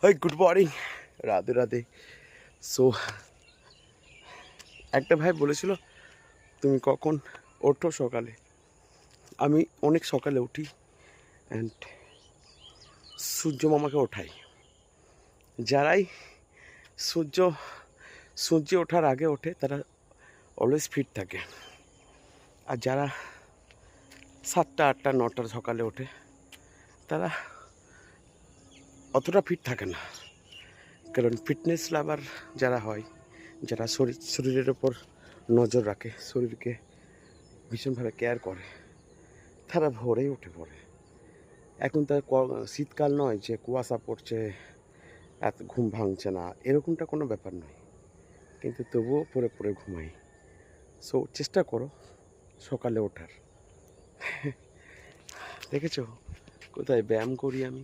High, good morning, Radhe Radhe. So একটা ভাই বলেছিল তুমি কখন ওঠো সকালে। আমি অনেক সকালে উঠি অ্যান্ড সূর্য মামাকে ওঠাই। যারাই সূর্য সূর্য ওঠার আগে ওঠে তারা অলওয়েজ ফিট থাকে, আর যারা 7টা 8টা 9টার সকালে ওঠে তারা অতটা ফিট থাকে না। কারণ ফিটনেস লাভার যারা হয়, যারা শরীরের ওপর নজর রাখে, শরীরকে ভীষণভাবে কেয়ার করে, তারা ভোরেই উঠে পড়ে। এখন তার শীতকাল নয় যে কুয়াশা পড়ছে, এত ঘুম ভাঙছে না, এরকমটা কোনো ব্যাপার নয়, কিন্তু তবুও পড়ে পড়ে ঘুমাই। সো চেষ্টা করো সকালে ওঠার। দেখেছো কোথায় ব্যায়াম করি আমি।